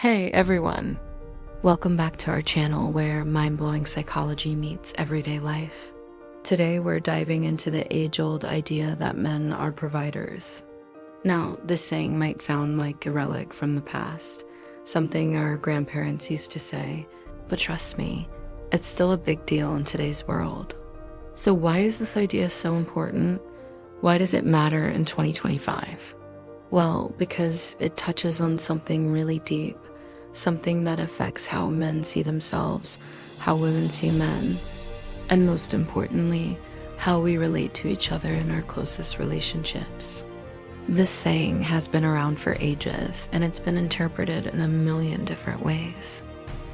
Hey everyone! Welcome back to our channel where mind-blowing psychology meets everyday life. Today we're diving into the age-old idea that men are providers. Now, this saying might sound like a relic from the past, something our grandparents used to say, but trust me, it's still a big deal in today's world. So why is this idea so important? Why does it matter in 2025? Well, because it touches on something really deep, something that affects how men see themselves, how women see men, and most importantly, how we relate to each other in our closest relationships. This saying has been around for ages, and it's been interpreted in a million different ways.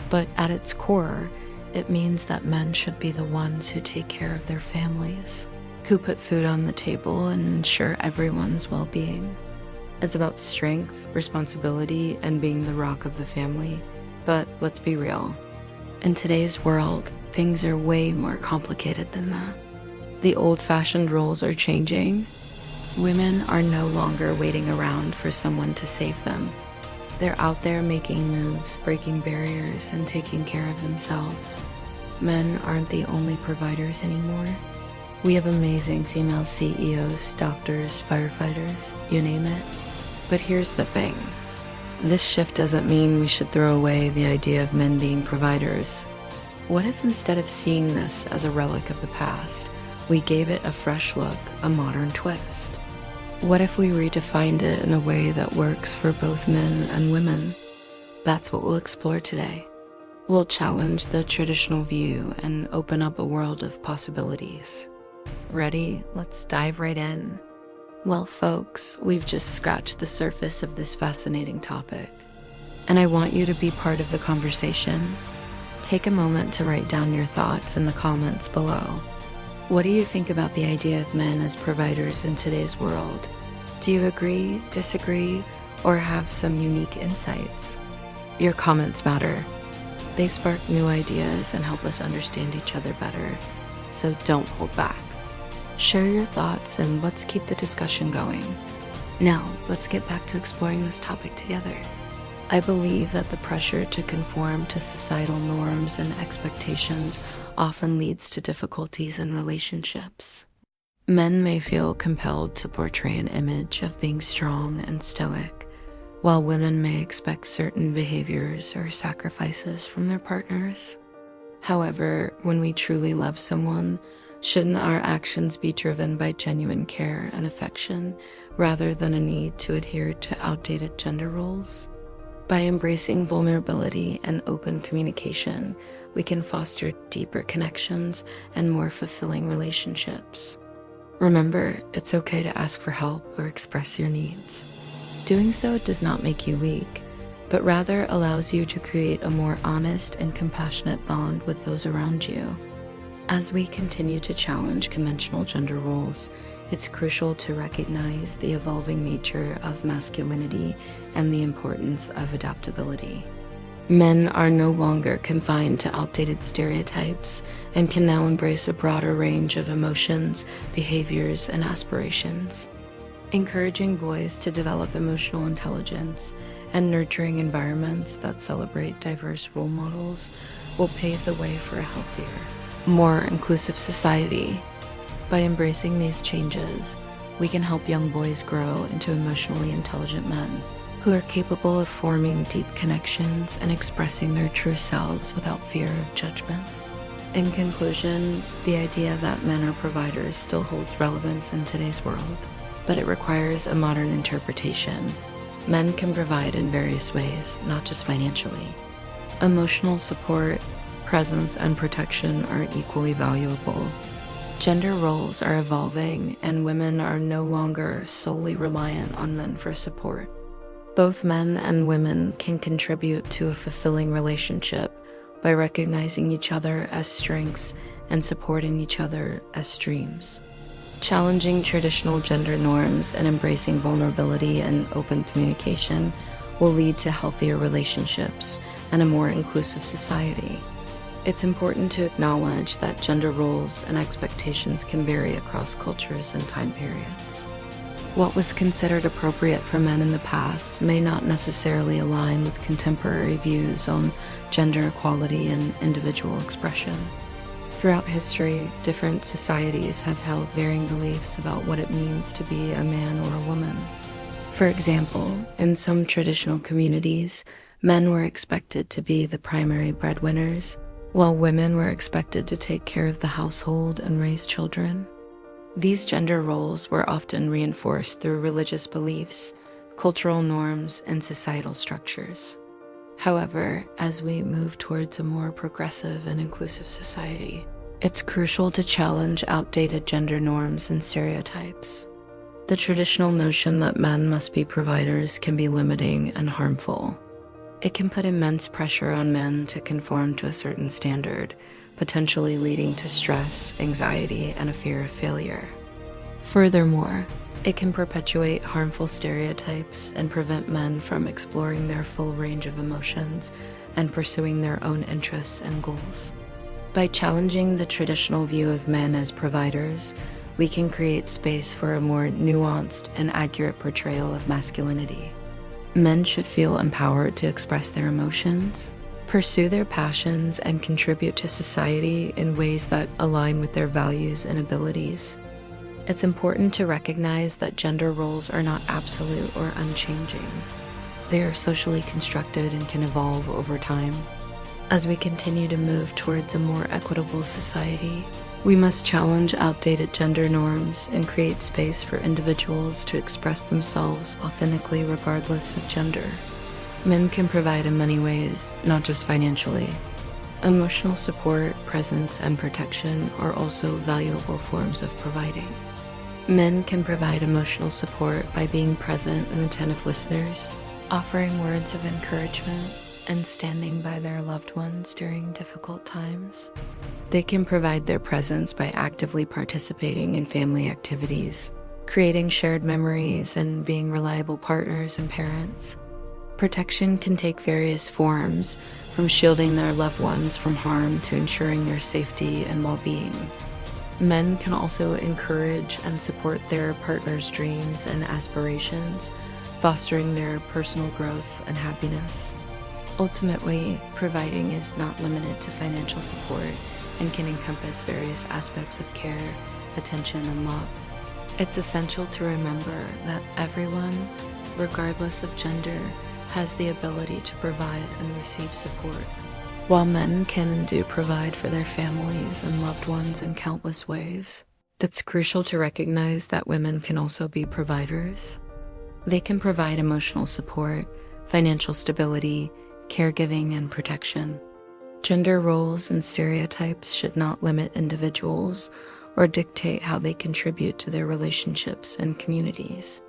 But at its core, it means that men should be the ones who take care of their families, who put food on the table and ensure everyone's well-being. It's about strength, responsibility, and being the rock of the family. But let's be real. In today's world, things are way more complicated than that. The old-fashioned roles are changing. Women are no longer waiting around for someone to save them. They're out there making moves, breaking barriers, and taking care of themselves. Men aren't the only providers anymore. We have amazing female CEOs, doctors, firefighters, you name it. But here's the thing. This shift doesn't mean we should throw away the idea of men being providers. What if instead of seeing this as a relic of the past, we gave it a fresh look, a modern twist? What if we redefined it in a way that works for both men and women? That's what we'll explore today. We'll challenge the traditional view and open up a world of possibilities. Ready? Let's dive right in. Well, folks, we've just scratched the surface of this fascinating topic, and I want you to be part of the conversation. Take a moment to write down your thoughts in the comments below. What do you think about the idea of men as providers in today's world? Do you agree, disagree, or have some unique insights? Your comments matter. They spark new ideas and help us understand each other better, so don't hold back. Share your thoughts and let's keep the discussion going. Now, let's get back to exploring this topic together. I believe that the pressure to conform to societal norms and expectations often leads to difficulties in relationships. Men may feel compelled to portray an image of being strong and stoic, while women may expect certain behaviors or sacrifices from their partners. However, when we truly love someone, shouldn't our actions be driven by genuine care and affection rather than a need to adhere to outdated gender roles? By embracing vulnerability and open communication, we can foster deeper connections and more fulfilling relationships. Remember, it's okay to ask for help or express your needs. Doing so does not make you weak, but rather allows you to create a more honest and compassionate bond with those around you. As we continue to challenge conventional gender roles, it's crucial to recognize the evolving nature of masculinity and the importance of adaptability. Men are no longer confined to outdated stereotypes and can now embrace a broader range of emotions, behaviors, and aspirations. Encouraging boys to develop emotional intelligence and nurturing environments that celebrate diverse role models will pave the way for a healthier, more inclusive society. By embracing these changes, we can help young boys grow into emotionally intelligent men who are capable of forming deep connections and expressing their true selves without fear of judgment. In conclusion, the idea that men are providers still holds relevance in today's world, but it requires a modern interpretation. Men can provide in various ways, not just financially. Emotional support, presence, and protection are equally valuable. Gender roles are evolving, and women are no longer solely reliant on men for support. Both men and women can contribute to a fulfilling relationship by recognizing each other as strengths and supporting each other as streams. Challenging traditional gender norms and embracing vulnerability and open communication will lead to healthier relationships and a more inclusive society. It's important to acknowledge that gender roles and expectations can vary across cultures and time periods. What was considered appropriate for men in the past may not necessarily align with contemporary views on gender equality and individual expression. Throughout history, different societies have held varying beliefs about what it means to be a man or a woman. For example, in some traditional communities, men were expected to be the primary breadwinners, while women were expected to take care of the household and raise children. These gender roles were often reinforced through religious beliefs, cultural norms, and societal structures. However, as we move towards a more progressive and inclusive society, it's crucial to challenge outdated gender norms and stereotypes. The traditional notion that men must be providers can be limiting and harmful. It can put immense pressure on men to conform to a certain standard, potentially leading to stress, anxiety, and a fear of failure. Furthermore, it can perpetuate harmful stereotypes and prevent men from exploring their full range of emotions and pursuing their own interests and goals. By challenging the traditional view of men as providers, we can create space for a more nuanced and accurate portrayal of masculinity. Men should feel empowered to express their emotions, pursue their passions, and contribute to society in ways that align with their values and abilities. It's important to recognize that gender roles are not absolute or unchanging. They are socially constructed and can evolve over time. As we continue to move towards a more equitable society, we must challenge outdated gender norms and create space for individuals to express themselves authentically regardless of gender. Men can provide in many ways, not just financially. Emotional support, presence, and protection are also valuable forms of providing. Men can provide emotional support by being present and attentive listeners, offering words of encouragement, and standing by their loved ones during difficult times. They can provide their presence by actively participating in family activities, creating shared memories, and being reliable partners and parents. Protection can take various forms, from shielding their loved ones from harm to ensuring their safety and well-being. Men can also encourage and support their partner's dreams and aspirations, fostering their personal growth and happiness. Ultimately, providing is not limited to financial support and can encompass various aspects of care, attention, and love. It's essential to remember that everyone, regardless of gender, has the ability to provide and receive support. While men can and do provide for their families and loved ones in countless ways, it's crucial to recognize that women can also be providers. They can provide emotional support, financial stability, caregiving, and protection. Gender roles and stereotypes should not limit individuals or dictate how they contribute to their relationships and communities.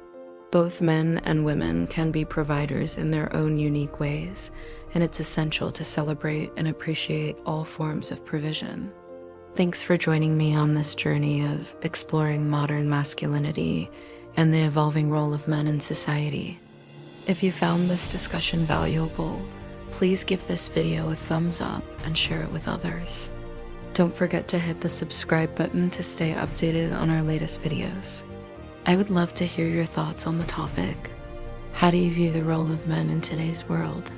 Both men and women can be providers in their own unique ways, and it's essential to celebrate and appreciate all forms of provision. Thanks for joining me on this journey of exploring modern masculinity and the evolving role of men in society. If you found this discussion valuable, please give this video a thumbs up and share it with others. Don't forget to hit the subscribe button to stay updated on our latest videos. I would love to hear your thoughts on the topic. How do you view the role of men in today's world?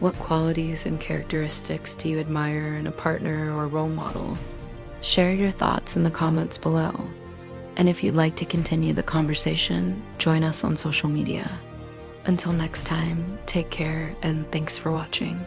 What qualities and characteristics do you admire in a partner or role model? Share your thoughts in the comments below. And if you'd like to continue the conversation, join us on social media. Until next time, take care and thanks for watching.